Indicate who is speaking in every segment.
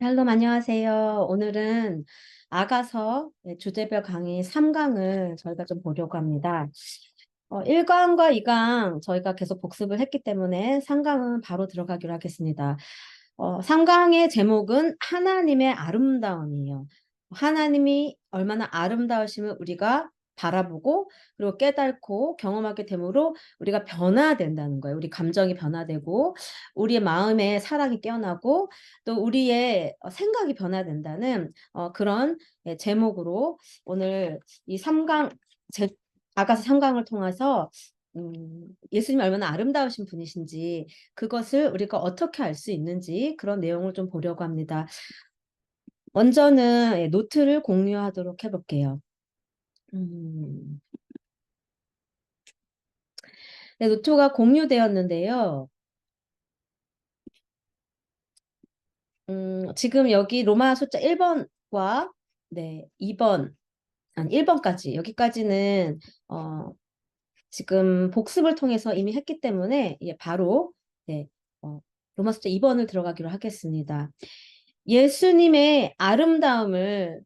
Speaker 1: 샬롬 안녕하세요. 오늘은 아가서 주제별 강의 3강을 저희가 좀 보려고 합니다. 1강과 2강 저희가 계속 복습을 했기 때문에 3강은 바로 들어가기로 하겠습니다. 3강의 제목은 하나님의 아름다움이에요. 하나님이 얼마나 아름다우심을 우리가 바라보고 그리고 깨닫고 경험하게 되므로 우리가 변화된다는 거예요. 우리 감정이 변화되고 우리의 마음에 사랑이 깨어나고 또 우리의 생각이 변화된다는 그런 제목으로 오늘 이 3강 아가서 3강을 통해서 예수님이 얼마나 아름다우신 분이신지 그것을 우리가 어떻게 알 수 있는지 그런 내용을 좀 보려고 합니다. 먼저는 노트를 공유하도록 해볼게요. 음, 네, 노트가 공유되었는데요. 지금 여기 로마 숫자 1번과 네, 2번, 아니 1번까지 여기까지는 지금 복습을 통해서 이미 했기 때문에 바로 네, 로마 숫자 2번을 들어가기로 하겠습니다. 예수님의 아름다움을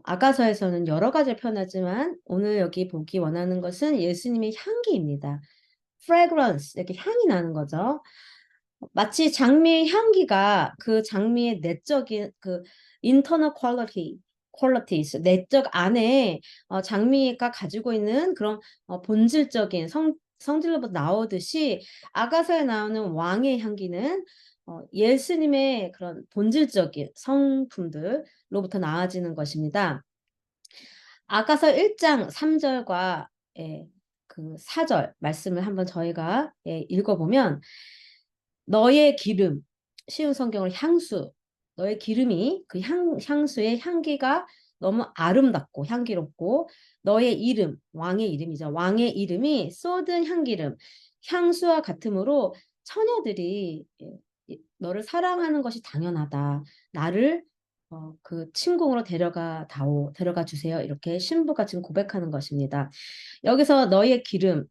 Speaker 1: 아가서에서는 여러 가지를 표현하지만 오늘 여기 보기 원하는 것은 예수님의 향기입니다. fragrance, 이렇게 향이 나는 거죠. 마치 장미의 향기가 그 장미의 내적인 그 internal qualities, 내적 안에 장미가 가지고 있는 그런 본질적인 성질로부터 나오듯이 아가서에 나오는 왕의 향기는 예수님의 그런 본질적인 성품들로부터 나아지는 것입니다. 아가서 1장 3절과 그 4절 말씀을 한번 저희가 읽어보면 너의 기름, 쉬운 성경을 향수, 너의 기름이 그 향수의 향기가 너무 아름답고 향기롭고 너의 이름, 왕의 이름이죠. 왕의 이름이 쏟은 향기름, 향수와 같으므로 처녀들이 너를 사랑하는 것이 당연하다. 나를 그 침궁으로 데려가 주세요. 이렇게 신부가 지금 고백하는 것입니다. 여기서 너의 기름,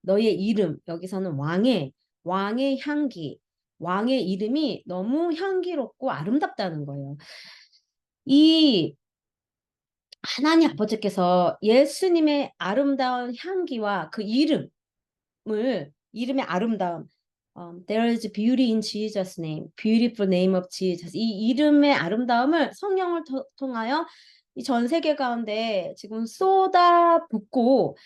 Speaker 1: 너의 이름, 여기서는 왕의 향기, 왕의 이름이 너무 향기롭고 아름답다는 거예요. 이 하나님 아버지께서 예수님의 아름다운 향기와 그 이름의 아름다움, There is beauty in Jesus' name, beautiful name of Jesus. 이 이름의 아름다움을 성령을 통하여 이 전 세계 가운데 지금 쏟아붓고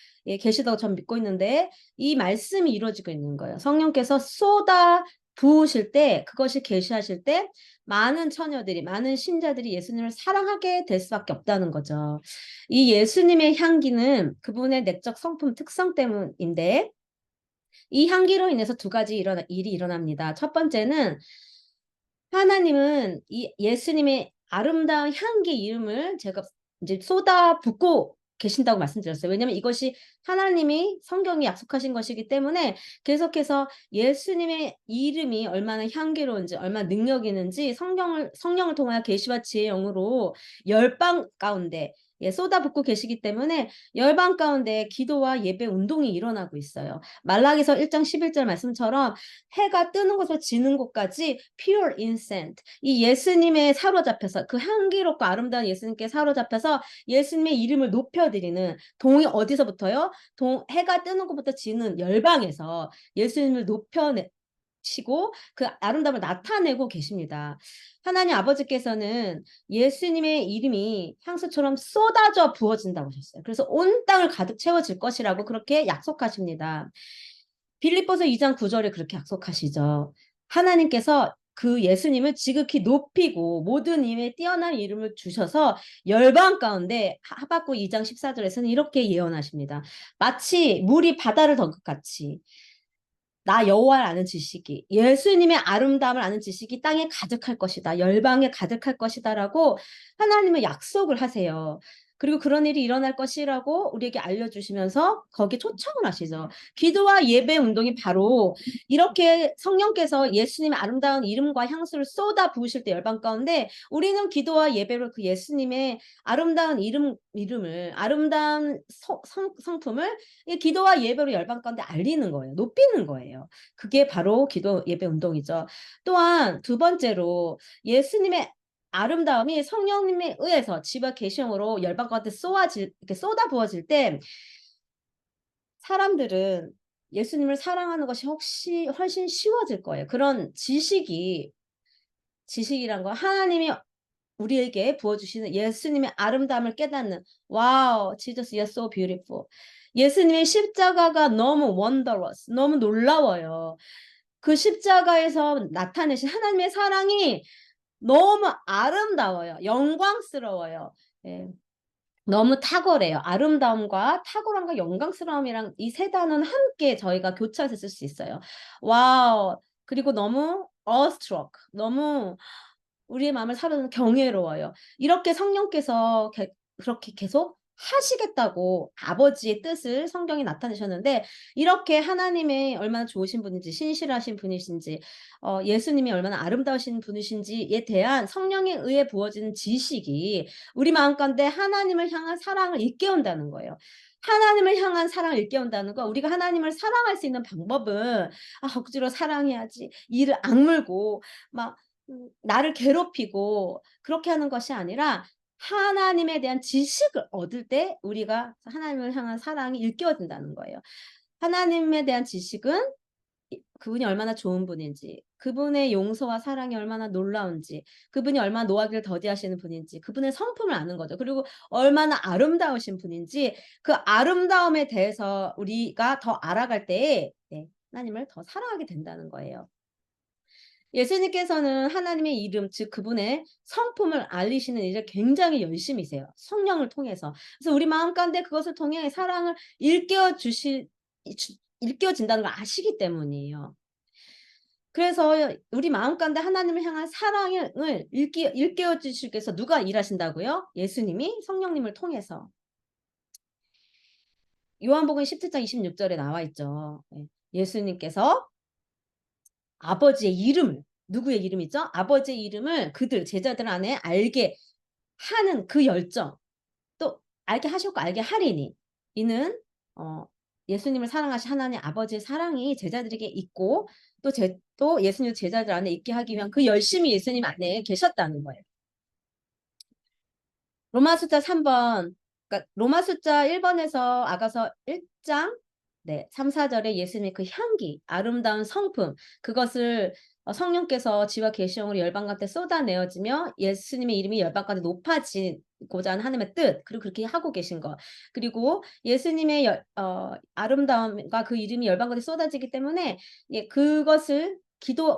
Speaker 1: 계시다고 전 믿고 있는데 이 말씀이 이루어지고 있는 거예요. 성령께서 쏟아 부으실 때 그것이 계시하실 때 많은 처녀들이 많은 신자들이 예수님을 사랑하게 될 수밖에 없다는 거죠. 이 예수님의 향기는 그분의 내적 성품 특성 때문인데 이 향기로 인해서 두 가지 일이 일어납니다. 첫 번째는 하나님은 이 예수님의 아름다운 향기 이름을 제가 이제 쏟아붓고 계신다고 말씀드렸어요. 왜냐하면 이것이 하나님이 성경이 약속하신 것이기 때문에 계속해서 예수님의 이름이 얼마나 향기로운지 얼마나 능력 있는지 성령을 통하여 계시와 지혜의 영으로 열방 가운데 쏟아붓고 계시기 때문에 열방 가운데 기도와 예배 운동이 일어나고 있어요. 말라기서 1장 11절 말씀처럼 해가 뜨는 곳에서 지는 곳까지 pure incense, 이 예수님의 사로잡혀서 그 향기롭고 아름다운 예수님께 사로잡혀서 예수님의 이름을 높여드리는 동이 어디서부터요? 해가 뜨는 곳부터 지는 열방에서 예수님을 높여내시고 그 아름다움을 나타내고 계십니다. 하나님 아버지께서는 예수님의 이름이 향수처럼 쏟아져 부어진다고 하셨어요. 그래서 온 땅을 가득 채워질 것이라고 그렇게 약속하십니다. 빌립보서 2장 9절에 그렇게 약속하시죠. 하나님께서 그 예수님을 지극히 높이고 모든 힘에 뛰어난 이름을 주셔서 열방 가운데 하박국 2장 14절에서는 이렇게 예언하십니다. 마치 물이 바다를 덮은 것 같이 나 여호와를 아는 지식이 예수님의 아름다움을 아는 지식이 땅에 가득할 것이다. 열방에 가득할 것이다라고 하나님은 약속을 하세요. 그리고 그런 일이 일어날 것이라고 우리에게 알려주시면서 거기에 초청을 하시죠. 기도와 예배 운동이 바로 이렇게 성령께서 예수님의 아름다운 이름과 향수를 쏟아 부으실 때 열방 가운데 우리는 기도와 예배로 그 예수님의 아름다운 이름을 아름다운 성품을 이 기도와 예배로 열방 가운데 알리는 거예요. 높이는 거예요. 그게 바로 기도 예배 운동이죠. 또한 두 번째로 예수님의 아름다움이 성령님에 의해서 지바 계시형으로 열방 가운데 이렇게 쏟아 부어질 때 사람들은 예수님을 사랑하는 것이 훨씬 쉬워질 거예요. 그런 지식이란 거 하나님이 우리에게 부어주시는 예수님의 아름다움을 깨닫는 와우, Jesus, you're so beautiful. 예수님의 십자가가 너무 wondrous, 너무 놀라워요. 그 십자가에서 나타내신 하나님의 사랑이 너무 아름다워요. 영광스러워요. 예. 너무 탁월해요. 아름다움과 탁월함과 영광스러움이랑 이 세 단어는 함께 저희가 교차해서 쓸 수 있어요. 와우. 그리고 너무 awestruck. 너무 우리의 마음을 사로잡는 경외로워요. 이렇게 성령께서 그렇게 계속 하시겠다고 아버지의 뜻을 성경에 나타내셨는데 이렇게 하나님의 얼마나 좋으신 분인지 신실하신 분이신지 예수님이 얼마나 아름다우신 분이신지에 대한 성령에 의해 부어지는 지식이 우리 마음 가운데 하나님을 향한 사랑을 일깨운다는 거예요. 하나님을 향한 사랑을 일깨운다는 거 우리가 하나님을 사랑할 수 있는 방법은 억지로 사랑해야지 이를 악물고 막 나를 괴롭히고 그렇게 하는 것이 아니라 하나님에 대한 지식을 얻을 때 우리가 하나님을 향한 사랑이 일깨워진다는 거예요. 하나님에 대한 지식은 그분이 얼마나 좋은 분인지, 그분의 용서와 사랑이 얼마나 놀라운지, 그분이 얼마나 노하기를 더디하시는 분인지, 그분의 성품을 아는 거죠. 그리고 얼마나 아름다우신 분인지 그 아름다움에 대해서 우리가 더 알아갈 때에 하나님을 더 사랑하게 된다는 거예요. 예수님께서는 하나님의 이름 즉 그분의 성품을 알리시는 일을 굉장히 열심히세요. 성령을 통해서. 그래서 우리 마음 가운데 그것을 통해 사랑을 일깨워진다는 걸 아시기 때문이에요. 그래서 우리 마음 가운데 하나님을 향한 사랑을 일깨워 주시기 위해서 누가 일하신다고요? 예수님이 성령님을 통해서. 요한복음 17장 26절에 나와 있죠. 예수님께서 아버지의 이름을 누구의 이름이죠? 아버지의 이름을 그들 제자들 안에 알게 하는 그 열정 또 알게 하셨고 알게 하리니 이는 예수님을 사랑하신 하나님 아버지의 사랑이 제자들에게 있고 또 예수님 제자들 안에 있게 하기 위한 그 열심이 예수님 안에 계셨다는 거예요. 로마 숫자 3번 그러니까 로마 숫자 1번에서 아가서 1장 3, 4절에 예수님의 그 향기, 아름다운 성품 그것을 성령께서 지와 계시형으로 열방 가운데 쏟아내어지며 예수님의 이름이 열방 가운데 높아지고자 하는 하나님의 뜻 그리고 그렇게 하고 계신 것 그리고 예수님의 아름다움과 그 이름이 열방 가운데 쏟아지기 때문에 그것을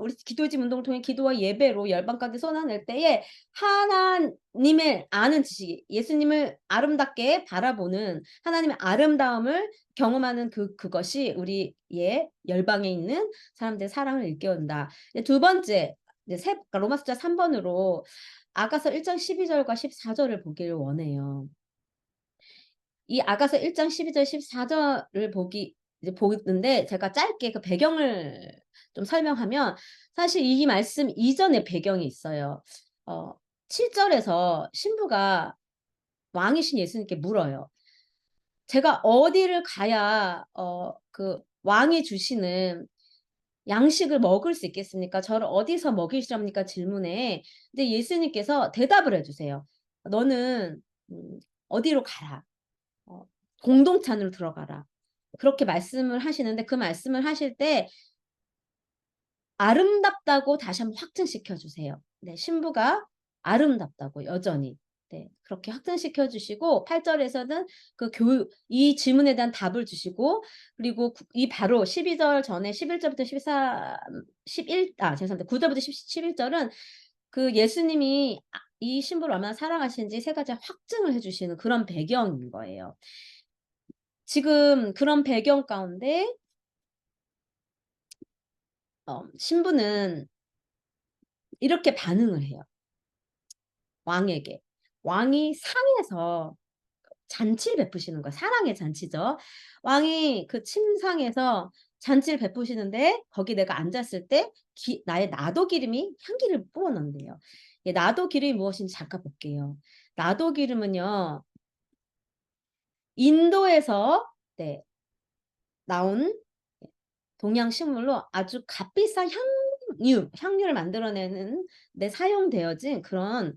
Speaker 1: 우리 기도집 운동을 통해 기도와 예배로 열방 가운데 쏟아낼 때에 하나님을 아는 지식, 예수님을 아름답게 바라보는 하나님의 아름다움을 경험하는 그것이 우리의 열방에 있는 사람들의 사랑을 일깨운다. 두 번째, 그러니까 로마 숫자 3번으로 아가서 1장 12절과 14절을 보기를 원해요. 이 아가서 1장 12절 14절을 보는데 제가 짧게 그 배경을 좀 설명하면 사실 이 말씀 이전에 배경이 있어요. 7절에서 신부가 왕이신 예수님께 물어요. 제가 어디를 가야 그 왕이 주시는 양식을 먹을 수 있겠습니까? 저를 어디서 먹이시렵니까? 질문에. 근데 예수님께서 대답을 해주세요. 너는 어디로 가라. 공동찬으로 들어가라. 그렇게 말씀을 하시는데 그 말씀을 하실 때 아름답다고 다시 한번 확증시켜 주세요. 네, 신부가 아름답다고 여전히. 네, 그렇게 확증시켜 주시고 8절에서는 이 질문에 대한 답을 주시고 그리고 이 바로 12절 전에 11절부터 죄송합니다. 9절부터 11절은 그 예수님이 이 신부를 얼마나 사랑하시는지 세 가지 확증을 해 주시는 그런 배경인 거예요. 지금 그런 배경 가운데 신부는 이렇게 반응을 해요. 왕에게. 왕이 상에서 잔치를 베푸시는 거예요. 사랑의 잔치죠. 왕이 그 침상에서 잔치를 베푸시는데 거기 내가 앉았을 때 나의 나도 기름이 향기를 뿌어 넣는데요. 나도 기름이 무엇인지 잠깐 볼게요. 나도 기름은요. 인도에서 나온 동양 식물로 아주 값비싼 향유를 만들어내는 데 사용되어진 그런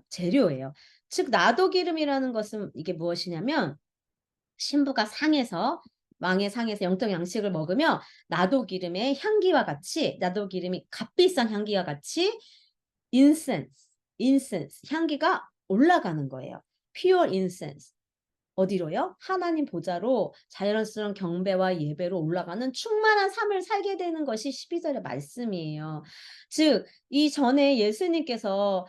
Speaker 1: 재료예요. 즉 나도 기름이라는 것은 이게 무엇이냐면 신부가 상에서 왕의 상에서 영적 양식을 먹으며 나도 기름의 향기와 같이 나도 기름이 값비싼 향기와 같이 인센스 향기가 올라가는 거예요. pure incense. 어디로요? 하나님 보좌로 자연스러운 경배와 예배로 올라가는 충만한 삶을 살게 되는 것이 12절의 말씀이에요. 즉 이전에 예수님께서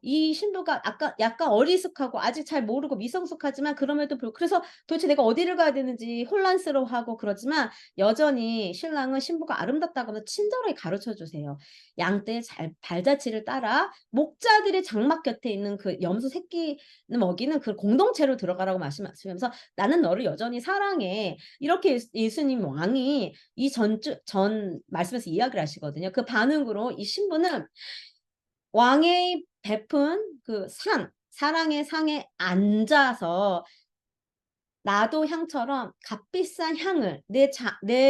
Speaker 1: 이 신부가 아까 약간 어리숙하고 아직 잘 모르고 미성숙하지만 그럼에도 불구하고 그래서 도대체 내가 어디를 가야 되는지 혼란스러워하고 그러지만 여전히 신랑은 신부가 아름답다고 하면서 친절하게 가르쳐 주세요. 양떼의 발자취를 따라 목자들의 장막 곁에 있는 그 염소 새끼 먹이는 그 공동체로 들어가라고 말씀하시면서 나는 너를 여전히 사랑해. 이렇게 예수님 왕이 이 전 말씀에서 이야기를 하시거든요. 그 반응으로 이 신부는 왕의 베푼 그 사랑의 상에 앉아서 나도 향처럼 값비싼 향을 내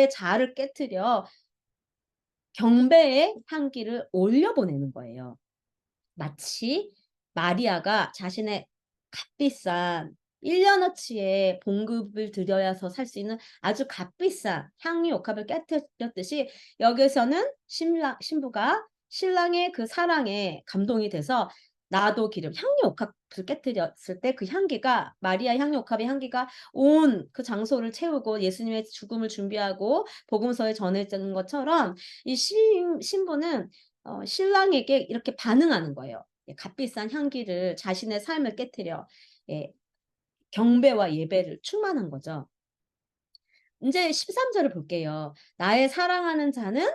Speaker 1: 자아를 깨트려 경배의 향기를 올려보내는 거예요. 마치 마리아가 자신의 값비싼 1년어치의 봉급을 들여서 살 수 있는 아주 값비싼 향유 옥합을 깨뜨렸듯이 여기서는 신부가 신랑의 그 사랑에 감동이 돼서 나도 기름 향유 옥합을 깨뜨렸을 때 그 향기가 마리아의 향유 옥합의 향기가 온 그 장소를 채우고 예수님의 죽음을 준비하고 복음서에 전해지는 것처럼 이 신부는 신랑에게 이렇게 반응하는 거예요. 예, 값비싼 향기를 자신의 삶을 깨트려 예, 경배와 예배를 충만한 거죠. 인제 13절을 볼게요. 나의 사랑하는 자는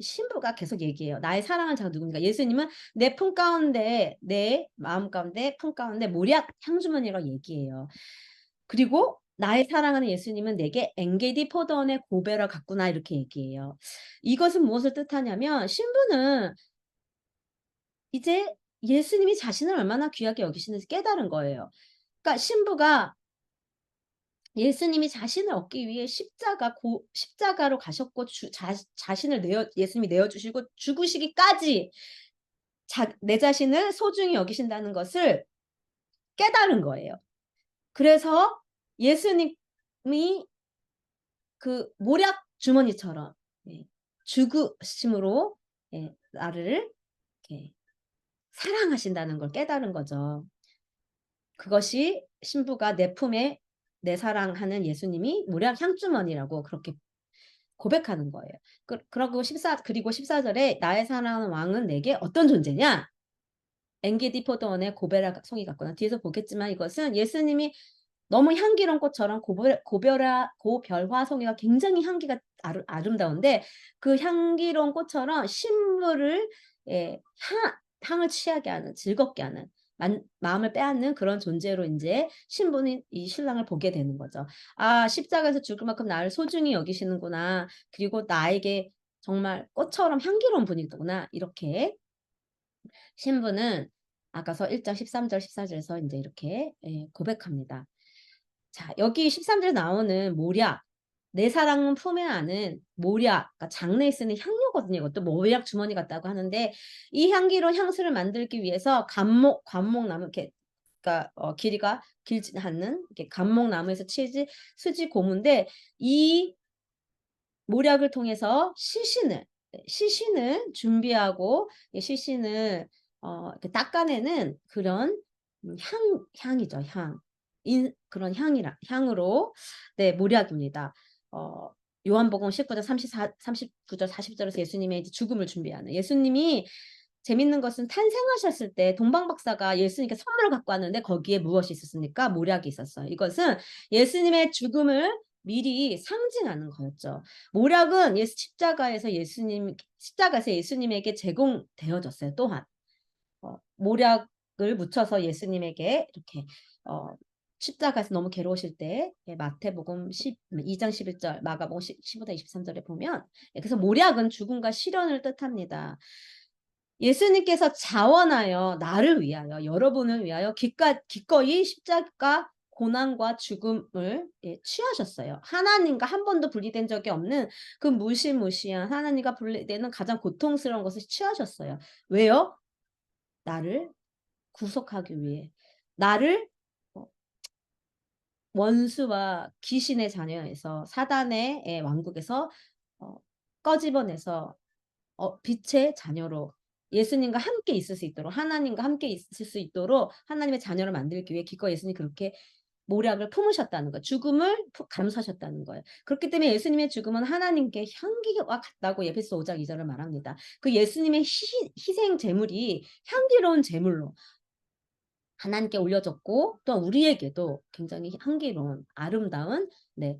Speaker 1: 신부가 계속 얘기해요. 나의 사랑하는 자가 누굽니까? 예수님은 내 품 가운데 내 마음 가운데 품 가운데 몰약 향주머니라고 얘기해요. 그리고 나의 사랑하는 예수님은 내게 엔게디 포도원의 고배를 갖구나 이렇게 얘기해요. 이것은 무엇을 뜻하냐면 신부는 이제 예수님이 자신을 얼마나 귀하게 여기시는지 깨달은 거예요. 그러니까 신부가 예수님이 자신을 얻기 위해 십자가로 가셨고 자신을 예수님이 내어 주시고 죽으시기까지 내 자신을 소중히 여기신다는 것을 깨달은 거예요. 그래서 예수님이 그 모략 주머니처럼 예, 죽으심으로 예, 나를 이렇게 사랑하신다는 걸 깨달은 거죠. 그것이 신부가 내 품에 내 사랑하는 예수님이 모략 향주머니라고 그렇게 고백하는 거예요. 그리고 14절에 나의 사랑하는 왕은 내게 어떤 존재냐? 엔게디 포도원의 고베라 송이 같구나. 뒤에서 보겠지만 이것은 예수님이 너무 향기로운 꽃처럼 고별화 송이가 굉장히 향기가 아름다운데 그 향기로운 꽃처럼 신부를 예, 향을 취하게 하는 즐겁게 하는 마음을 빼앗는 그런 존재로 이제 신부는 이 신랑을 보게 되는 거죠. 아 십자가에서 죽을 만큼 나를 소중히 여기시는구나. 그리고 나에게 정말 꽃처럼 향기로운 분이구나. 이렇게 신부는 아까서 1장 13절 14절에서 이제 이렇게 예, 고백합니다. 자, 여기 13절에 나오는 모략, 내 사랑은 품에 안은 모략, 그러니까 장례에 쓰는 향료거든요. 이것도 모략 주머니 같다고 하는데 이 향기로운 향수를 만들기 위해서 관목나무 이렇게 그러니까 길이가 길지 않는 이렇게 감목나무에서 치지 수지 고무인데 이 모략을 통해서 시신을 준비하고 시신을 이렇게 닦아내는 그런 향이죠. 그런 향으로 네 모략입니다. 요한복음 19장 39절 40절에서 예수님의 이제 죽음을 준비하는 예수님이 재밌는 것은 탄생하셨을 때 동방박사가 예수님께 선물을 갖고 왔는데 거기에 무엇이 있었습니까? 모략이 있었어요. 이것은 예수님의 죽음을 미리 상징하는 거였죠. 모략은 십자가에서 예수님에게 제공되어졌어요. 또한 모략을 묻혀서 예수님에게 이렇게 십자가에서 너무 괴로우실 때 마태복음 2장 11절 마가복음 15장 23절에 보면 그래서 모략은 죽음과 시련을 뜻합니다. 예수님께서 자원하여 나를 위하여 여러분을 위하여 기꺼이 십자가 고난과 죽음을 취하셨어요. 하나님과 한 번도 분리된 적이 없는 그 무시무시한 하나님과 분리되는 가장 고통스러운 것을 취하셨어요. 왜요? 나를 구속하기 위해. 나를 어 원수와 귀신의 자녀에서 사단의 왕국에서 어 꺼집어내서 빛의 자녀로 예수님과 함께 있을 수 있도록 하나님과 함께 있을 수 있도록 하나님의 자녀를 만들기 위해 기꺼이 예수님이 그렇게 모략을 품으셨다는 거예요. 죽음을 감수하셨다는 거예요. 그렇기 때문에 예수님의 죽음은 하나님께 향기와 같다고 에베소 5장 2절을 말합니다. 그 예수님의 희생 제물이 향기로운 제물로 하나님께 올려졌고 또 우리에게도 굉장히 향기로운 아름다운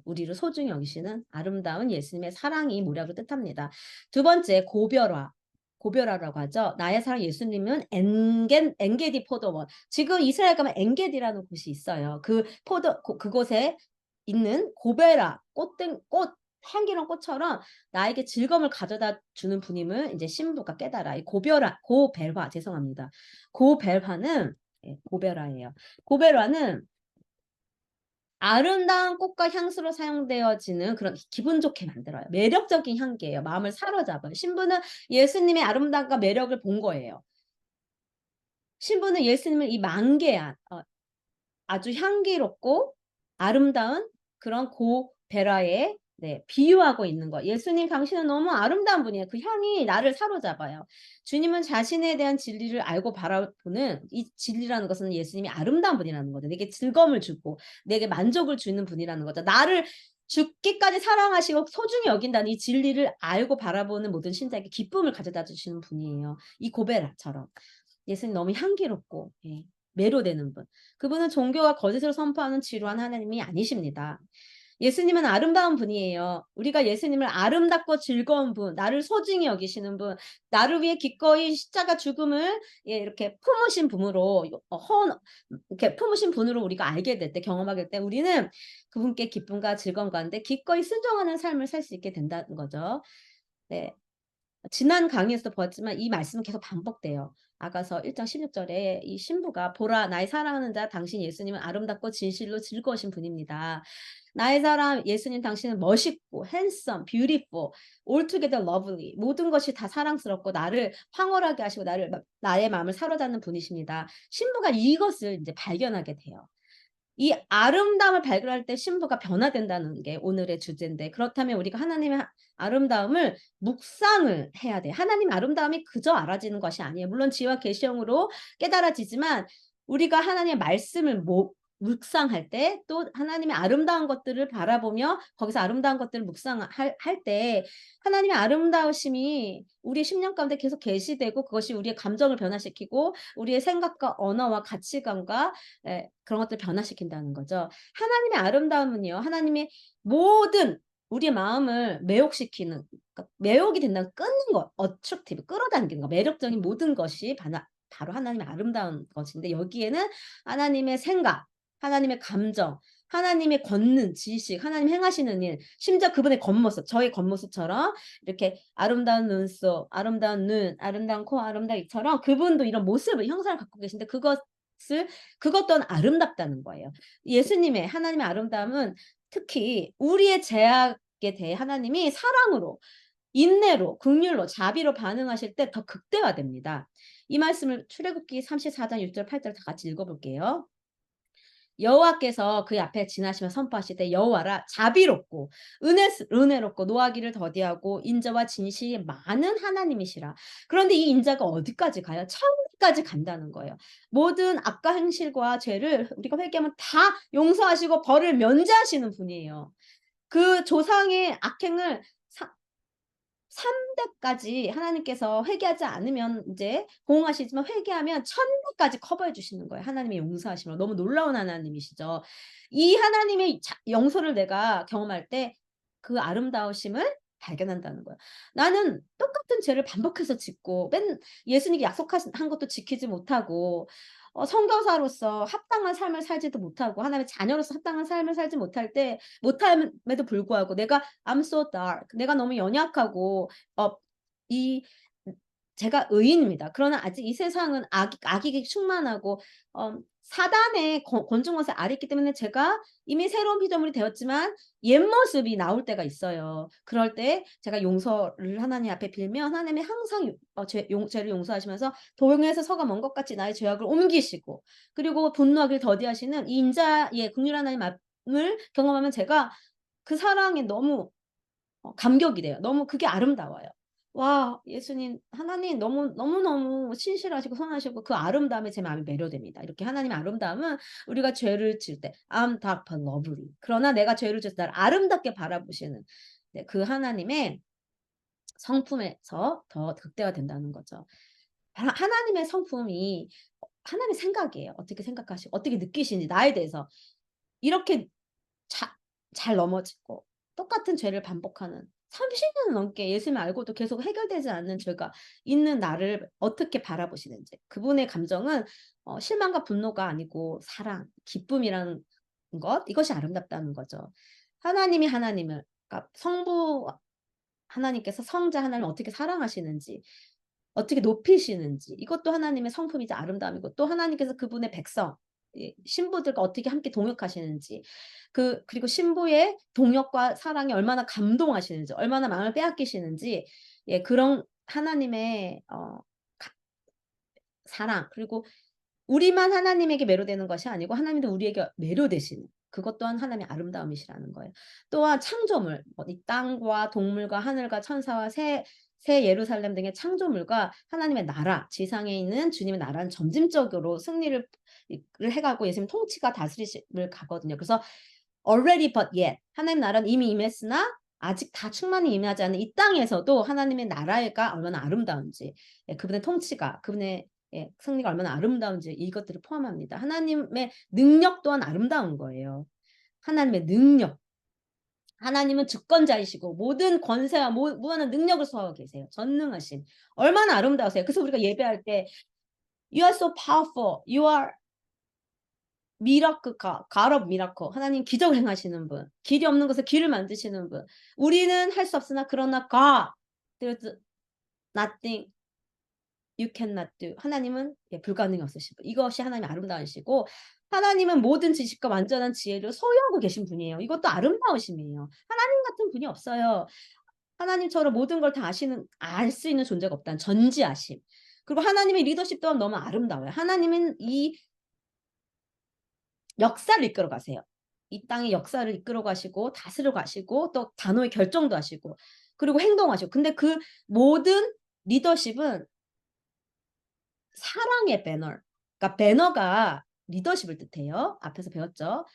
Speaker 1: 우리를 소중히 여기시는 아름다운 예수님의 사랑이 모략을 뜻합니다. 두 번째 고별화. 고별화라고 하죠. 나의 사랑 예수님은 엔게디 포도원. 지금 이스라엘 가면 엔게디라는 곳이 있어요. 그곳에 있는 고베라 꽃 향기로운 꽃처럼 나에게 즐거움을 가져다 주는 분임을 이제 신부가 깨달아. 이 고벨화 죄송합니다. 고벨화는 고베라예요. 고베라는 아름다운 꽃과 향수로 사용되어지는 그런 기분 좋게 만들어요. 매력적인 향기예요. 마음을 사로잡아요. 신부는 예수님의 아름다움과 매력을 본 거예요. 신부는 예수님을 이 만개한 아주 향기롭고 아름다운 그런 고베라에 비유하고 있는 거. 예수님 당신은 너무 아름다운 분이에요. 그 향이 나를 사로잡아요. 주님은 자신에 대한 진리를 알고 바라보는 이 진리라는 것은 예수님이 아름다운 분이라는 거죠. 내게 즐거움을 주고 내게 만족을 주는 분이라는 거죠. 나를 죽기까지 사랑하시고 소중히 여긴다는 이 진리를 알고 바라보는 모든 신자에게 기쁨을 가져다 주시는 분이에요. 이 고베라처럼. 예수님 너무 향기롭고 매료되는 분. 그분은 종교와 거짓을 선포하는 지루한 하나님이 아니십니다. 예수님은 아름다운 분이에요. 우리가 예수님을 아름답고 즐거운 분, 나를 소중히 여기시는 분, 나를 위해 기꺼이 십자가 죽음을 이렇게 품으신 분으로 이렇게 품으신 분으로 우리가 알게 될 때, 경험하게 될 때 우리는 그분께 기쁨과 즐거움 가운데 기꺼이 순종하는 삶을 살 수 있게 된다는 거죠. 네. 지난 강의에서도 보았지만 이 말씀은 계속 반복돼요. 아가서 1장 16절에 이 신부가 보라 나의 사랑하는 자 당신 예수님은 아름답고 진실로 즐거우신 분입니다. 나의 사랑 예수님 당신은 멋있고 handsome, beautiful, altogether lovely 모든 것이 다 사랑스럽고 나를 황홀하게 하시고 나의 마음을 사로잡는 분이십니다. 신부가 이것을 이제 발견하게 돼요. 이 아름다움을 발견할 때 신부가 변화된다는 게 오늘의 주제인데 그렇다면 우리가 하나님의 아름다움을 묵상을 해야 돼. 하나님의 아름다움이 그저 알아지는 것이 아니에요. 물론 지와 계시형으로 깨달아지지만 우리가 하나님의 말씀을 묵상할 때 또 하나님의 아름다운 것들을 바라보며 거기서 아름다운 것들을 묵상할 때 하나님의 아름다우심이 우리의 심령 가운데 계속 계시되고 그것이 우리의 감정을 변화시키고 우리의 생각과 언어와 가치관과 그런 것들을 변화시킨다는 거죠. 하나님의 아름다움은요. 하나님의 모든 우리의 마음을 매혹시키는 그러니까 매혹이 된다는 끊는 것, attractive 끌어당기는 거, 매력적인 모든 것이 바로 하나님의 아름다운 것인데 여기에는 하나님의 생각, 하나님의 감정, 하나님의 권능, 지식, 하나님 행하시는 일, 심지어 그분의 겉모습, 저의 겉모습처럼 이렇게 아름다운 눈썹, 아름다운 눈, 아름다운 코, 아름다운 이처럼 그분도 이런 모습을 형상을 갖고 계신데 그것 또한 아름답다는 거예요. 예수님의 하나님의 아름다움은 특히 우리의 죄악에 대해 하나님이 사랑으로 인내로 긍휼로 자비로 반응하실 때 더 극대화됩니다. 이 말씀을 출애굽기 34장 6절 8절 다 같이 읽어볼게요. 여호와께서 그 앞에 지나시며 선포하실 때 여호와라 자비롭고 은혜롭고 노하기를 더디하고 인자와 진실이 많은 하나님이시라. 그런데 이 인자가 어디까지 가요? 천국까지 간다는 거예요. 모든 악과 행실과 죄를 우리가 회개하면 다 용서하시고 벌을 면제하시는 분이에요. 그 조상의 악행을 3대까지 하나님께서 회개하지 않으면 이제 보응하시지만 회개하면 천대까지 커버해 주시는 거예요. 하나님의 용서하심으로. 너무 놀라운 하나님이시죠. 이 하나님의 용서를 내가 경험할 때 그 아름다우심을 발견한다는 거예요. 나는 똑같은 죄를 반복해서 짓고 예수님이 약속한 것도 지키지 못하고 선교사로서 합당한 삶을 살지도 못하고 하나님의 자녀로서 합당한 삶을 살지 못함에도 불구하고 내가 I'm so dark. 내가 너무 연약하고 이 제가 의인입니다. 그러나 아직 이 세상은 악이 충만하고 사단의 권중것에 아랬기 때문에 제가 이미 새로운 피조물이 되었지만 옛 모습이 나올 때가 있어요. 그럴 때 제가 용서를 하나님 앞에 빌면 하나님이 항상 죄를 용서하시면서 도용해서 서가 먼 것 같이 나의 죄악을 옮기시고, 그리고 분노하기를 더디하시는 이 인자의 긍휼한 하나님을 경험하면 제가 그 사랑에 너무 감격이 돼요. 너무 그게 아름다워요. 와, 예수님, 하나님 너무너무 신실하시고 선하시고 그 아름다움에 제 마음이 매료됩니다. 이렇게 하나님의 아름다움은 우리가 죄를 지을 때 I'm dark but lovely. 그러나 내가 죄를 지어서 나를 아름답게 바라보시는, 네, 그 하나님의 성품에서 더 극대화 된다는 거죠. 하나님의 성품이 하나님의 생각이에요. 어떻게 생각하시고 어떻게 느끼시는지 나에 대해서. 이렇게 잘 넘어지고 똑같은 죄를 반복하는 30년 넘게 예수님을 알고도 계속 해결되지 않는 죄가 있는 나를 어떻게 바라보시는지, 그분의 감정은 실망과 분노가 아니고 사랑, 기쁨이라는 것, 이것이 아름답다는 거죠. 하나님이 하나님을, 그러니까 성부 하나님께서 성자 하나님을 어떻게 사랑하시는지, 어떻게 높이시는지, 이것도 하나님의 성품이자 아름다움이고, 또 하나님께서 그분의 백성, 신부들과 어떻게 함께 동역하시는지, 그리고 신부의 동역과 사랑이 얼마나 감동하시는지, 얼마나 마음을 빼앗기시는지, 예, 그런 하나님의 사랑, 그리고 우리만 하나님에게 매료되는 것이 아니고 하나님도 우리에게 매료되시는, 그것 또한 하나님의 아름다움이시라는 거예요. 또한 창조물, 이 땅과 동물과 하늘과 천사와 새 예루살렘 등의 창조물과 하나님의 나라, 지상에 있는 주님의 나라는 점진적으로 승리를 해가고 예수님 통치가 다스리심을 가거든요. 그래서 already but yet, 하나님 나라는 이미 임했으나 아직 다 충만히 임하지 않은 이 땅에서도 하나님의 나라가 얼마나 아름다운지, 그분의 통치가, 그분의 승리가 얼마나 아름다운지 이것들을 포함합니다. 하나님의 능력 또한 아름다운 거예요. 하나님의 능력. 하나님은 주권자이시고 모든 권세와 무한한 능력을 소화하고 계세요. 전능하신. 얼마나 아름다우세요. 그래서 우리가 예배할 때 You are so powerful. You are miracle God of miracle. 하나님 기적을 행하시는 분. 길이 없는 것에 길을 만드시는 분. 우리는 할 수 없으나 그러나 God, there's nothing you cannot do. 하나님은 불가능이 없으시고, 이것이 하나님의 아름다우시고, 하나님은 모든 지식과 완전한 지혜를 소유하고 계신 분이에요. 이것도 아름다우심이에요. 하나님 같은 분이 없어요. 하나님처럼 모든 걸 다 알 수 있는 존재가 없다는 전지하심. 그리고 하나님의 리더십 또한 너무 아름다워요. 하나님은 이 역사를 이끌어 가세요. 이 땅의 역사를 이끌어 가시고 다스려 가시고 또 단호히 결정도 하시고 그리고 행동하시고. 근데 그 모든 리더십은 사랑의 배너. 그러니까 배너가 리더십을 뜻해요. 앞에서 배웠죠.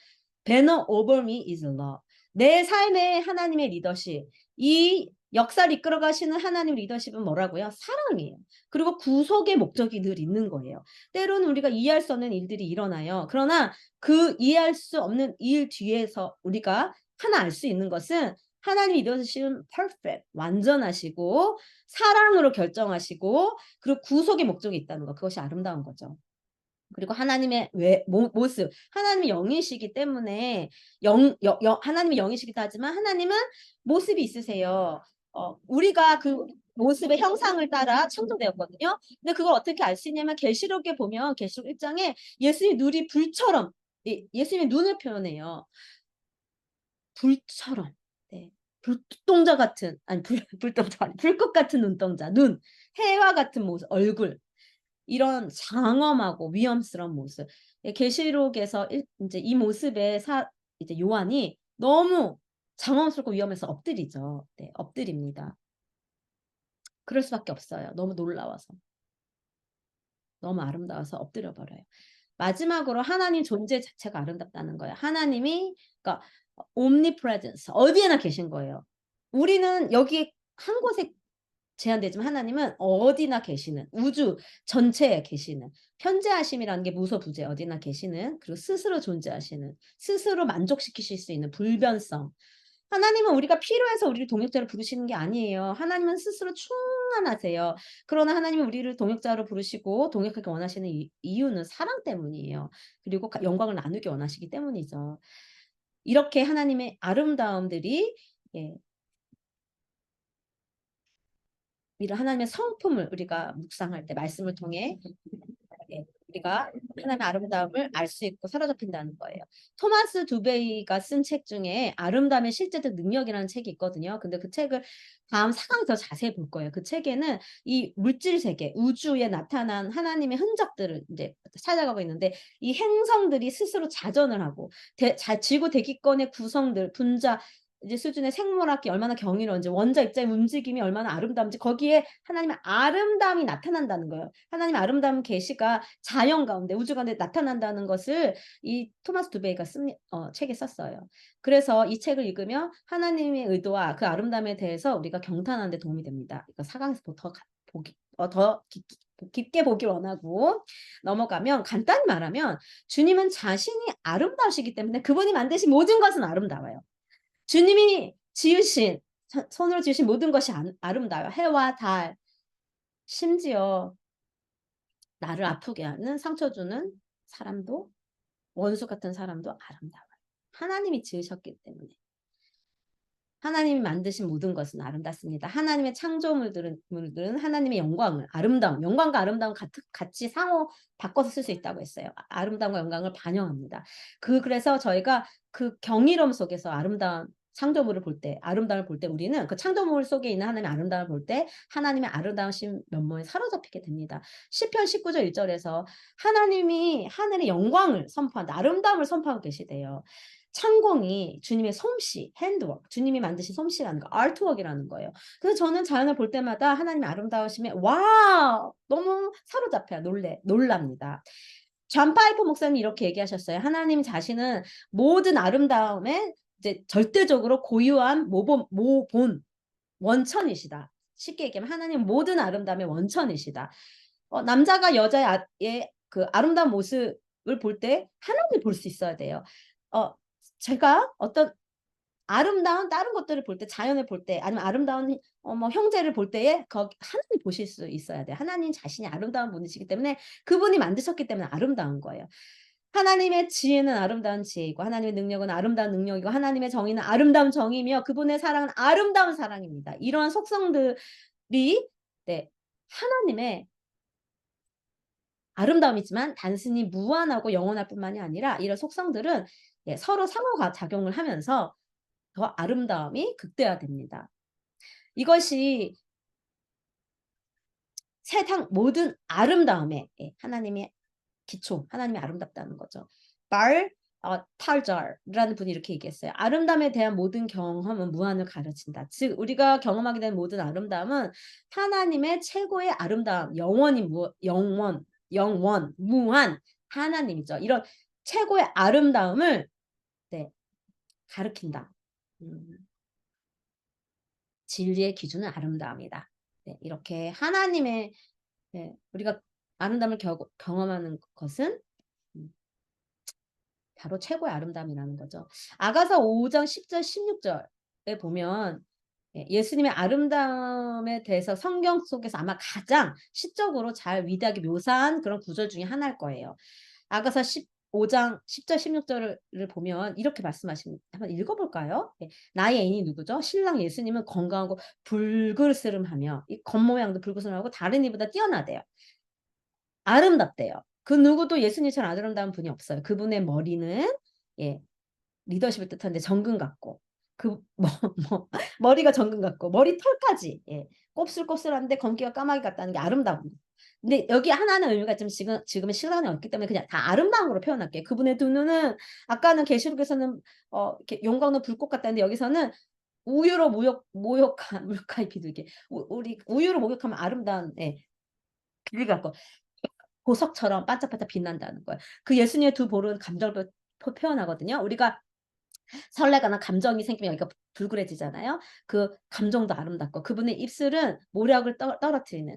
Speaker 1: Banner over me is love. 내 삶의 하나님의 리더십. 이 역사를 이끌어 가시는 하나님 리더십은 뭐라고요? 사랑이에요. 그리고 구속의 목적이 늘 있는 거예요. 때로는 우리가 이해할 수 없는 일들이 일어나요. 그러나 그 이해할 수 없는 일 뒤에서 우리가 하나 알 수 있는 것은 하나님 리더십은 perfect, 완전하시고 사랑으로 결정하시고 그리고 구속의 목적이 있다는 거. 그것이 아름다운 거죠. 그리고 하나님의 모습, 하나님의 영이시기 때문에 하나님의 영이시기도 하지만 하나님은 모습이 있으세요. 우리가 그 모습의 형상을 따라 창조되었거든요. 근데 그걸 어떻게 알 수 있냐면 계시록에 보면 계시록 1장에 예수님의 눈이 불처럼, 예수님의 눈을 표현해요. 불처럼. 네. 불동자 같은, 아니 불동자 아니 불꽃 같은 눈동자, 해와 같은 모습, 얼굴. 이런 장엄하고 위험스러운 모습. 계시록에서 이제 이 모습에 이제 요한이 너무 장엄스럽고 위험해서 엎드리죠. 네, 엎드립니다. 그럴 수밖에 없어요. 너무 놀라워서. 너무 아름다워서 엎드려 버려요. 마지막으로 하나님 존재 자체가 아름답다는 거예요. 하나님이 그러니까 omnipresence, 어디에나 계신 거예요. 우리는 여기 한 곳에 제한되지만 하나님은 어디나 계시는, 우주 전체에 계시는, 현재하심이라는 게 무소부재 어디나 계시는, 그리고 스스로 존재하시는, 스스로 만족시키실 수 있는 불변성. 하나님은 우리가 필요해서 우리를 동역자로 부르시는 게 아니에요. 하나님은 스스로 충만하세요. 그러나 하나님은 우리를 동역자로 부르시고 동역하기 원하시는 이유는 사랑 때문이에요. 그리고 영광을 나누기 원하시기 때문이죠. 이렇게 하나님의 아름다움들이, 예, 이런 하나님의 성품을 우리가 묵상할 때 말씀을 통해 우리가 하나님의 아름다움을 알 수 있고 사로잡힌다는 거예요. 토마스 두베이가 쓴 책 중에 아름다움의 실제적 능력이라는 책이 있거든요. 근데 그 책을 다음 4강에 더 자세히 볼 거예요. 그 책에는 이 물질 세계, 우주에 나타난 하나님의 흔적들을 이제 찾아가고 있는데 이 행성들이 스스로 자전을 하고 지구 대기권의 구성들, 분자 이제 수준의 생물학이 얼마나 경이로운지 원자 입자의 움직임이 얼마나 아름다운지 거기에 하나님의 아름다움이 나타난다는 거예요. 하나님의 아름다운 계시가 자연 가운데 우주 가운데 나타난다는 것을 이 토마스 두베이가 책에 썼어요. 그래서 이 책을 읽으면 하나님의 의도와 그 아름다움에 대해서 우리가 경탄하는 데 도움이 됩니다. 이거 4강에서 더 깊게 보길 원하고 넘어가면 간단히 말하면 주님은 자신이 아름다우시기 때문에 그분이 만드신 모든 것은 아름다워요. 주님이 지으신 손으로 지으신 모든 것이 아름다워요. 해와 달, 심지어 나를 아프게 하는 상처 주는 사람도 원수 같은 사람도 아름다워요. 하나님이 지으셨기 때문에. 하나님이 만드신 모든 것은 아름답습니다. 하나님의 창조물들은 하나님의 영광을 아름다움, 영광과 아름다움 같이 상호 바꿔서 쓸 수 있다고 했어요. 아름다움과 영광을 반영합니다. 그래서 저희가 그 경이로움 속에서 아름다운 창조물을 볼 때, 아름다움을 볼 때 우리는 그 창조물 속에 있는 하나님의 아름다움을 볼 때 하나님의 아름다우신 면모에 사로잡히게 됩니다. 시편 19절 1절에서 하나님이 하늘의 영광을 선포한다. 아름다움을 선포하고 계시대요. 창공이 주님의 솜씨, 핸드워크, 주님이 만드신 솜씨라는 거, 아트워크라는 거예요. 그래서 저는 자연을 볼 때마다 하나님의 아름다우심에 와 너무 사로잡혀요. 놀랍니다. 존 파이퍼 목사님 이렇게 얘기하셨어요. 하나님 자신은 모든 아름다움에 이제 절대적으로 고유한 모본 원천이시다. 쉽게 얘기하면 하나님 모든 아름다움의 원천이시다. 남자가 여자의 그 아름다운 모습을 볼 때 하나님을 볼 수 있어야 돼요. 제가 어떤 아름다운 다른 것들을 볼 때, 자연을 볼 때, 아니면 아름다운 뭐 형제를 볼 때에 거기 하나님 보실 수 있어야 돼요. 하나님 자신이 아름다운 분이시기 때문에 그분이 만드셨기 때문에 아름다운 거예요. 하나님의 지혜는 아름다운 지혜이고 하나님의 능력은 아름다운 능력이고 하나님의 정의는 아름다운 정의이며 그분의 사랑은 아름다운 사랑입니다. 이러한 속성들이 네, 하나님의 아름다움이지만 단순히 무한하고 영원할 뿐만이 아니라 이런 속성들은 서로 상호가 작용을 하면서 더 아름다움이 극대화됩니다. 이것이 세상 모든 아름다움에 하나님의 기초, 하나님이 아름답다는 거죠. 탈잘이라는 분이 이렇게 얘기했어요. 아름다움에 대한 모든 경험은 무한을 가르친다. 즉 우리가 경험하게 된 모든 아름다움은 하나님의 최고의 아름다움, 영원, 무한 하나님이죠. 이런 최고의 아름다움을 가르친다. 진리의 기준은 아름다움이다. 이렇게 하나님의 우리가 아름다움을 경험하는 것은 바로 최고의 아름다움이라는 거죠. 아가서 5장 10절 16절에 보면 예수님의 아름다움에 대해서 성경 속에서 아마 가장 시적으로 잘 위대하게 묘사한 그런 구절 중에 하나일 거예요. 아가서 15장 10절 16절을 보면 이렇게 말씀하십니다. 한번 읽어볼까요? 나의 애인이 누구죠? 신랑 예수님은 건강하고 불그스름하며 이 겉모양도 불그스름하고 다른 이보다 뛰어나대요. 아름답대요. 그 누구도 예수님처럼 아름다운 분이 없어요. 그분의 머리는 리더십을 뜻하는데 정금 같고 머리가 정금 같고 머리털까지 곱슬곱슬한데 검기가 까마귀 같다는 게 아름다운. 근데 여기 하나는 의미가 좀 지금은 시간이 없기 때문에 그냥 다 아름다운 거로 표현할게요. 그분의 두 눈은 아까는 계시록에서는 이렇게 용광로 불꽃 같다는데 여기서는 우유로 모욕한 물가의 비둘기. 우리 우유로 목욕하면 아름다운 비둘기 같고 보석처럼 반짝반짝 빛난다는 거예요. 그 예수님의 두 볼은 감정을 표현하거든요. 우리가 설레거나 감정이 생기면 여기가 불그레지잖아요. 그 감정도 아름답고 그분의 입술은 모략을 떨어뜨리는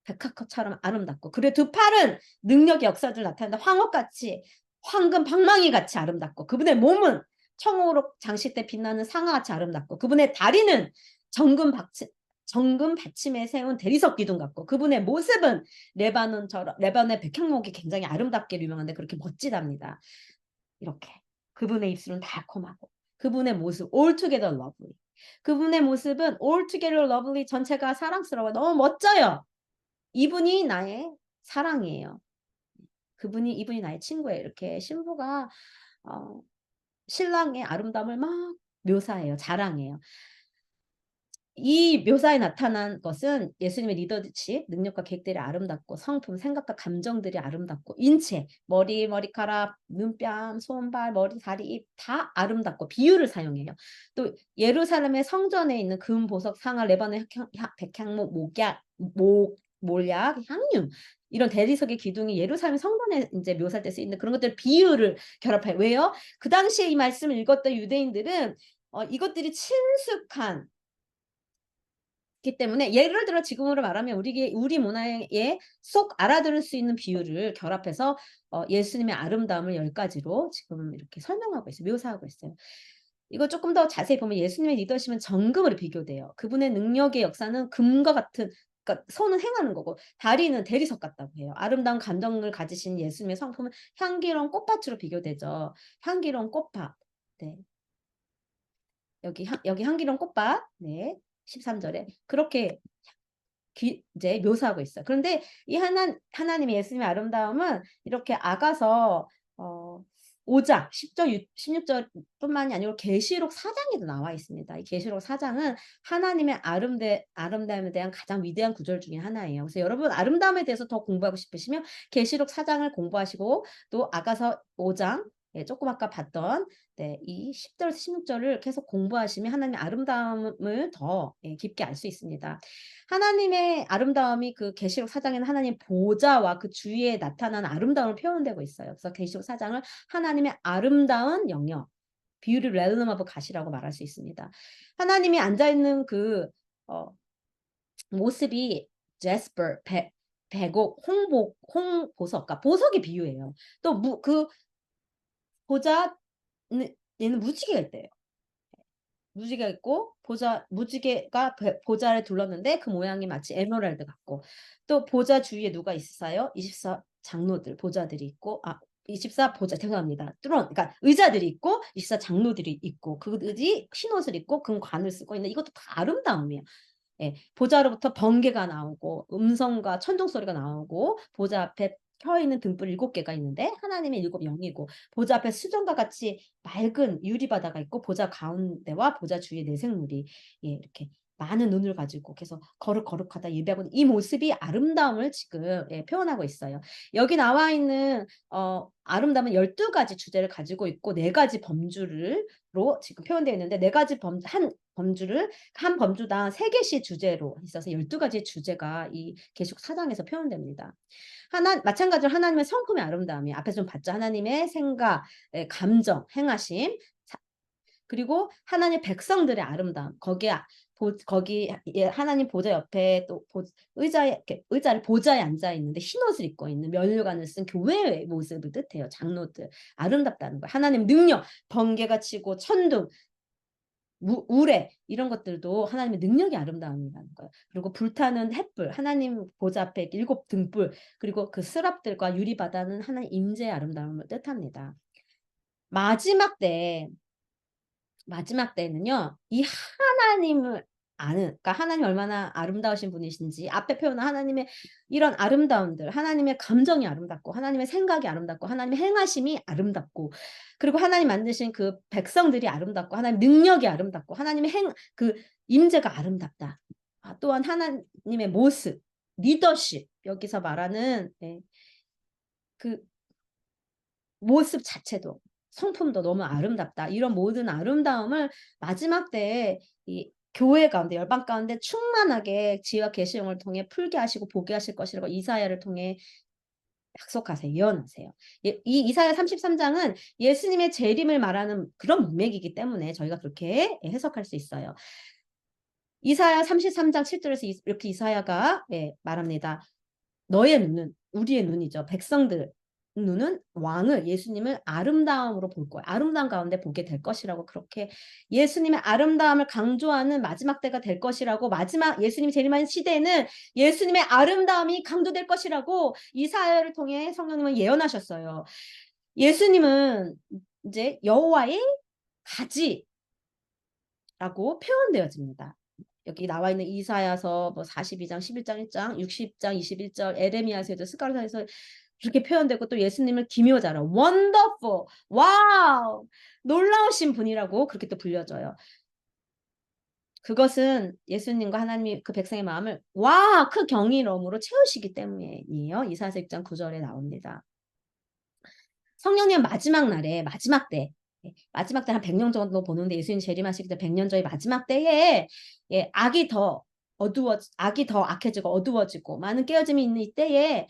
Speaker 1: 백합화처럼 아름답고 그리고 두 팔은 능력의 역사를 나타낸다. 황홀같이 황금 방망이같이 아름답고 그분의 몸은 청으로 장식돼 빛나는 상아같이 아름답고 그분의 다리는 정금 받침에 세운 대리석 기둥 같고 그분의 모습은 레바논의 백향목이 굉장히 아름답게 유명한데 그렇게 멋지답니다. 이렇게 그분의 입술은 달콤하고 그분의 모습 altogether lovely 그분의 모습은 altogether lovely, 전체가 사랑스러워. 너무 멋져요. 이분이 나의 사랑이에요. 이분이 나의 친구예요. 이렇게 신부가 어 신랑의 아름다움을 막 묘사해요. 자랑해요. 이 묘사에 나타난 것은 예수님의 리더십, 능력과 계획들이 아름답고 성품, 생각과 감정들이 아름답고 인체, 머리, 머리카락, 눈뺨, 손발, 머리, 다리, 입 다 아름답고 비유를 사용해요. 또 예루살렘의 성전에 있는 금, 보석, 상아, 레바논 백향목, 몰약, 향유 이런 대리석의 기둥이 예루살렘 성전에 이제 묘사할 때 쓰이는 그런 것들 비유를 결합해요. 왜요? 그 당시에 이 말씀을 읽었던 유대인들은 이것들이 친숙한 기 때문에 예를 들어 지금으로 말하면 우리 문화에 쏙 알아들을 수 있는 비유를 결합해서 예수님의 아름다움을 10가지로 지금 이렇게 설명하고 있어요. 묘사하고 있어요. 이거 조금 더 자세히 보면 예수님의 리더십은 정금으로 비교돼요. 그분의 능력의 역사는 금과 같은, 그러니까 손은 행하는 거고 다리는 대리석 같다고 해요. 아름다운 감정을 가지신 예수님의 성품은 향기로운 꽃밭으로 비교되죠. 향기로운 꽃밭. 네. 여기 향기로운 꽃밭. 네. 13절에 그렇게 이제 묘사하고 있어요. 그런데 이 하나님의 예수님의 아름다움은 이렇게 아가서 5장 10절 16절 뿐만이 아니고 계시록 4장에도 나와 있습니다. 이 계시록 4장은 하나님의 아름다움에 대한 가장 위대한 구절 중에 하나예요. 그래서 여러분 아름다움에 대해서 더 공부하고 싶으시면 계시록 4장을 공부하시고 또 아가서 5장 조금 아까 봤던 이 10절에서 16절을 계속 공부하시면 하나님의 아름다움을 더 깊게 알 수 있습니다. 하나님의 아름다움이 그 계시록 4장에는 하나님 보좌와 그 주위에 나타나는 아름다움을 표현되고 있어요. 그래서 계시록 4장을 하나님의 아름다운 영역, Beauty Realm of God이라고 말할 수 있습니다. 하나님이 앉아있는 그 모습이 제스퍼, 백옥, 홍보석, 그러니까 보석의 비유예요. 또 그 보좌 얘는 무지개가 있대요. 무지개가 있고 무지개가 보좌를 둘렀는데 그 모양이 마치 에메랄드 같고 또 보좌 주위에 누가 있어요? 24 장로들, 보좌들이 있고 24 보좌 죄송합니다. 그러니까 의자들이 있고 24 장로들이 있고 그들이 흰옷을 입고 금관을 쓰고 있는 이것도 다 아름다움이에요. 예, 보좌로부터 번개가 나오고 음성과 천둥 소리가 나오고 보좌 앞에 켜 있는 등불 7개가 있는데 하나님의 7 영이고 보좌 앞에 수정과 같이 맑은 유리바다가 있고 보좌 가운데와 보좌 주위에 내생물이 이렇게 많은 눈을 가지고 계속 거룩거룩하다 예배하고 이 모습이 아름다움을 지금 표현하고 있어요. 여기 나와 있는 아름다움은 12가지 주제를 가지고 있고 4가지 범주로 지금 표현되어 있는데 4가지 범주를 한 범주당 3개씩 주제로 있어서 12가지의 주제가 이 계시록 4장에서 표현됩니다. 마찬가지로 하나님의 성품의 아름다움이 앞에서 좀 봤죠. 하나님의 생각, 감정, 행하심, 그리고 하나님의 백성들의 아름다움. 거기 하나님 보좌 옆에 또 의자를 보좌에 앉아 있는데 흰옷을 입고 있는 면류관을 쓴 교회의 모습을 뜻해요. 장로들 아름답다는 거예요. 하나님 능력, 번개가 치고 천둥, 우레 이런 것들도 하나님의 능력이 아름다움이라는 거예요. 그리고 불타는 횃불, 하나님 보좌 앞에 7 등불, 그리고 그 스랍들과 유리바다는 하나님 임재의 아름다움을 뜻합니다. 마지막 때는요, 이 하나님을 아는, 그러니까 하나님 얼마나 아름다우신 분이신지 앞에 표현한 하나님의 이런 아름다움들, 하나님의 감정이 아름답고 하나님의 생각이 아름답고 하나님의 행하심이 아름답고 그리고 하나님 만드신 그 백성들이 아름답고 하나님 능력이 아름답고 하나님의 그 임재가 아름답다. 또한 하나님의 모습, 리더십 여기서 말하는 그 모습 자체도 성품도 너무 아름답다. 이런 모든 아름다움을 마지막 때에 이 교회 가운데 열방 가운데 충만하게 지혜와 계시령을 통해 풀게 하시고 보게 하실 것이라고 이사야를 통해 약속하세요. 예언하세요. 이 이사야 33장은 예수님의 재림을 말하는 그런 문맥이기 때문에 저희가 그렇게 해석할 수 있어요. 이사야 33장 7절에서 이렇게 이사야가 말합니다. 너의 눈은 우리의 눈이죠. 백성들 눈은 왕을 예수님을 아름다움으로 볼 거야. 아름다움 가운데 보게 될 것이라고 그렇게 예수님의 아름다움을 강조하는 마지막 때가 될 것이라고 마지막 예수님이 재림하는 시대에는 예수님의 아름다움이 강조될 것이라고 이사야를 통해 성령님은 예언하셨어요. 예수님은 이제 여호와의 가지 라고 표현되어집니다. 여기 나와 있는 이사야서 뭐 42장, 11장 1장, 60장 21절, 에레미야서에도 스가랴서에서 그렇게 표현되고 또 예수님을 기묘자라, 원더풀, 와우, 놀라우신 분이라고 그렇게 또 불려져요. 그것은 예수님과 하나님이 그 백성의 마음을 와, 그 경이로움으로 채우시기 때문이에요. 이사야서 6장 9절에 나옵니다. 성령님 마지막 날에 마지막 때 마지막 때 한 100년 정도 보는데 예수님 재림하시기 때 100년 전의 마지막 때에 악이 더 악해지고 어두워지고 많은 깨어짐이 있는 이때에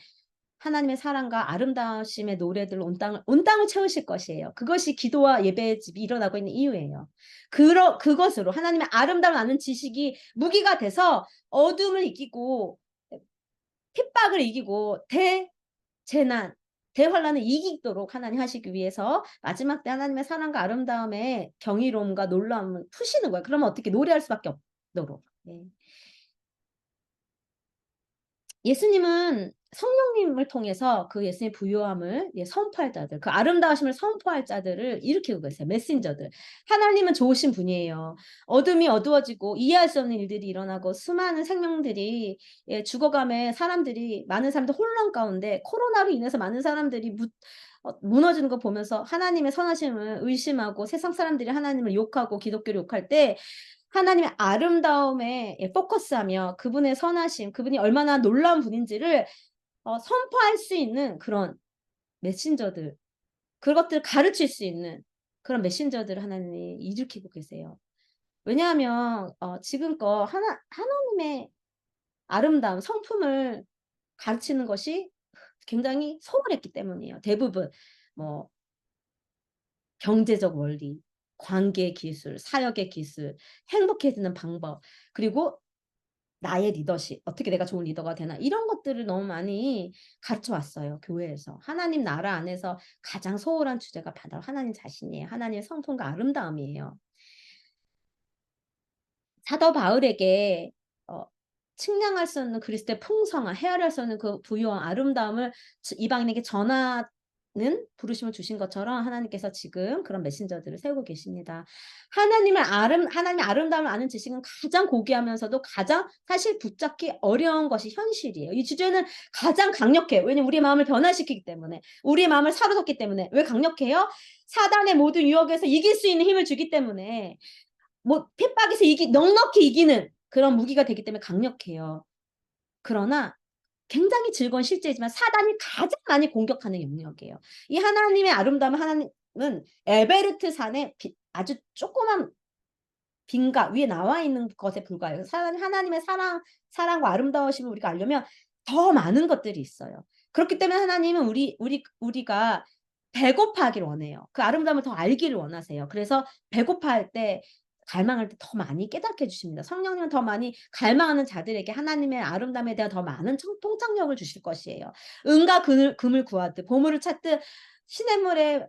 Speaker 1: 하나님의 사랑과 아름다우심의 노래들로 온 땅을 채우실 것이에요. 그것이 기도와 예배의 집이 일어나고 있는 이유예요. 그것으로 하나님의 아름다움 아는 지식이 무기가 돼서 어둠을 이기고 핍박을 이기고 재난, 대환란을 이기도록 하나님 하시기 위해서 마지막 때 하나님의 사랑과 아름다움의 경이로움과 놀라움을 푸시는 거예요. 그러면 어떻게 노래할 수밖에 없도록. 예수님은 성령님을 통해서 그 예수님의 부요함을 선포할 자들, 그 아름다우심을 선포할 자들을 일으키고 계세요. 메신저들. 하나님은 좋으신 분이에요. 어둠이 어두워지고 이해할 수 없는 일들이 일어나고 수많은 생명들이 죽어가며 많은 사람들 혼란 가운데 코로나로 인해서 많은 사람들이 무너지는 거 보면서 하나님의 선하심을 의심하고 세상 사람들이 하나님을 욕하고 기독교를 욕할 때 하나님의 아름다움에 포커스하며 그분의 선하심, 그분이 얼마나 놀라운 분인지를 선포할 수 있는 그런 메신저들, 그것들을 가르칠 수 있는 그런 메신저들을 하나님이 일으키고 계세요. 왜냐하면 지금껏 하나님의 아름다움, 성품을 가르치는 것이 굉장히 소홀했기 때문이에요. 대부분 뭐 경제적 원리, 관계 기술, 사역의 기술, 행복해지는 방법, 그리고 나의 리더십, 어떻게 내가 좋은 리더가 되나 이런 것들을 너무 많이 가르쳐 왔어요. 교회에서. 하나님 나라 안에서 가장 소홀한 주제가 바로 하나님 자신이에요. 하나님의 성품과 아름다움이에요. 사도 바울에게 측량할 수 없는 그리스도의 풍성한, 헤아릴 수 없는 그 부유한 아름다움을 이방인에게 전하는 부르심을 주신 것처럼 하나님께서 지금 그런 메신저들을 세우고 계십니다. 하나님의 아름다움을 아는 지식은 가장 고귀하면서도 가장 사실 붙잡기 어려운 것이 현실이에요. 이 주제는 가장 강력해요. 왜냐면 우리의 마음을 변화시키기 때문에, 우리의 마음을 사로잡기 때문에. 왜 강력해요? 사단의 모든 유혹에서 이길 수 있는 힘을 주기 때문에, 핍박에서 넉넉히 이기는 그런 무기가 되기 때문에 강력해요. 그러나 굉장히 즐거운 실제이지만 사단이 가장 많이 공격하는 영역이에요. 이 하나님의 아름다움은 하나님은 에베르트 산에 아주 조그만 빈가 위에 나와 있는 것에 불과해요. 하나님의 사랑과 아름다우심을 우리가 알려면 더 많은 것들이 있어요. 그렇기 때문에 하나님은 우리가 배고파하기를 원해요. 그 아름다움을 더 알기를 원하세요. 그래서 배고파할 때 갈망할 때 더 많이 깨닫게 해주십니다. 성령님은 더 많이 갈망하는 자들에게 하나님의 아름다움에 대한 더 많은 통찰력을 주실 것이에요. 은과 금을 구하듯 보물을 찾듯 시냇물에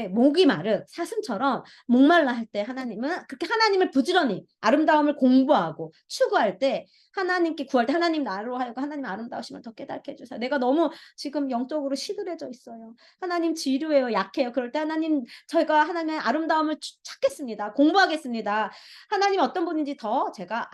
Speaker 1: 목이 마른 사슴처럼 목말라 할 때 하나님은 그렇게 하나님을 부지런히 아름다움을 공부하고 추구할 때 하나님께 구할 때 하나님 나로 하여금 하나님 아름다우심을 더 깨닫게 해주세요. 내가 너무 지금 영적으로 시들해져 있어요. 하나님 지루해요. 약해요. 그럴 때 하나님 저희가 하나님의 아름다움을 찾겠습니다. 공부하겠습니다. 하나님 어떤 분인지 더 제가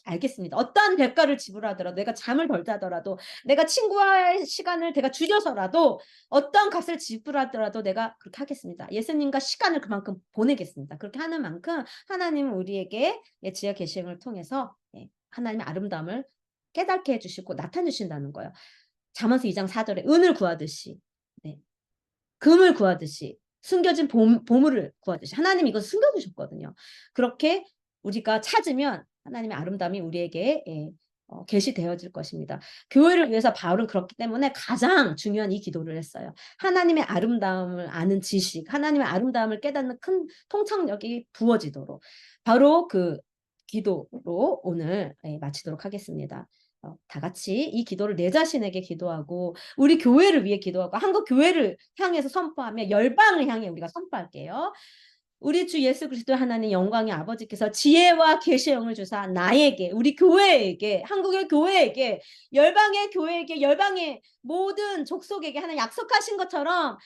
Speaker 1: 알겠습니다. 어떠한 대가를 지불하더라도 내가 잠을 덜 자더라도 내가 친구와의 시간을 내가 줄여서라도 어떤 값을 지불하더라도 내가 그렇게 하겠습니다. 예수님과 시간을 그만큼 보내겠습니다. 그렇게 하는 만큼 하나님은 우리에게 지혜 계시를 통해서 하나님의 아름다움을 깨닫게 해주시고 나타내주신다는 거예요. 잠언서 2장 4절에 은을 구하듯이 금을 구하듯이 숨겨진 보물을 구하듯이 하나님이 이것을 숨겨두셨거든요. 그렇게 우리가 찾으면 하나님의 아름다움이 우리에게 계시되어질 것입니다. 교회를 위해서 바울은 그렇기 때문에 가장 중요한 이 기도를 했어요. 하나님의 아름다움을 아는 지식, 하나님의 아름다움을 깨닫는 큰 통찰력이 부어지도록 바로 그 기도로 오늘 마치도록 하겠습니다. 다 같이 이 기도를 내 자신에게 기도하고 우리 교회를 위해 기도하고 한국 교회를 향해서 선포하며 열방을 향해 우리가 선포할게요. 우리 주 예수 그리스도 하나님 영광의 아버지께서 지혜와 계시의 영을 주사 나에게 우리 교회에게 한국의 교회에게 열방의 교회에게 열방의 모든 족속에게 하나님 약속하신 것처럼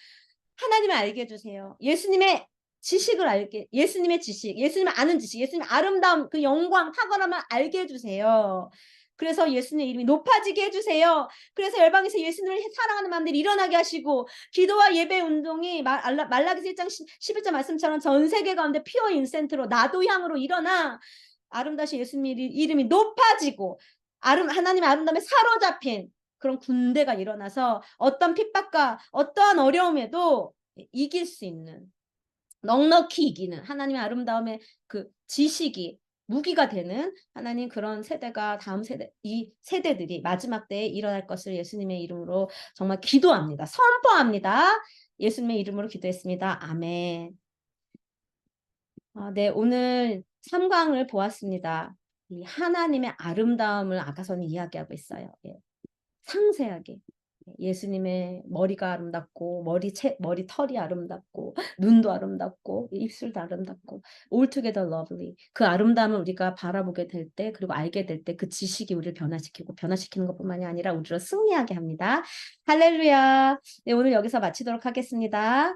Speaker 1: 하나님을 알게 해주세요. 예수님의 지식을 알게, 예수님의 지식, 예수님을 아는 지식, 예수님의 아름다움, 그 영광, 탁월함을 알게 해주세요. 그래서 예수님의 이름이 높아지게 해주세요. 그래서 열방에서 예수님을 사랑하는 마음들이 일어나게 하시고, 기도와 예배 운동이 말라기서 1장 11절 말씀처럼 전 세계 가운데 피어 인센트로 나도 향으로 일어나 아름다우신 예수님의 이름이 높아지고, 하나님의 아름다움에 사로잡힌 그런 군대가 일어나서 어떤 핍박과 어떠한 어려움에도 이길 수 있는, 넉넉히 이기는 하나님의 아름다움의 그 지식이 무기가 되는 하나님, 그런 세대가 다음 세대, 이 세대들이 마지막 때에 일어날 것을 예수님의 이름으로 정말 기도합니다. 선포합니다. 예수님의 이름으로 기도했습니다. 아멘. 네, 오늘 3강을 보았습니다. 이 하나님의 아름다움을 아가서는 이야기하고 있어요. 예. 상세하게. 예수님의 머리가 아름답고, 머리털이 아름답고, 눈도 아름답고, 입술도 아름답고, altogether lovely. 그 아름다움을 우리가 바라보게 될 때, 그리고 알게 될 때 그 지식이 우리를 변화시키고, 변화시키는 것뿐만이 아니라 우리를 승리하게 합니다. 할렐루야. 네, 오늘 여기서 마치도록 하겠습니다.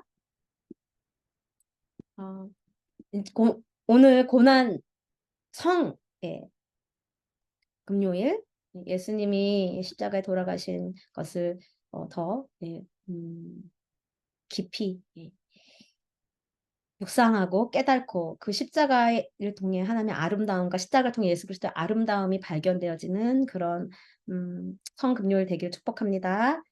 Speaker 1: 오늘 고난 성, 예, 금요일, 예수님이 십자가에 돌아가신 것을 더 깊이 묵상하고 깨닫고, 그 십자가를 통해 하나님의 아름다움과 십자가를 통해 예수 그리스도의 아름다움이 발견되어지는 그런 성금요일 되기를 축복합니다.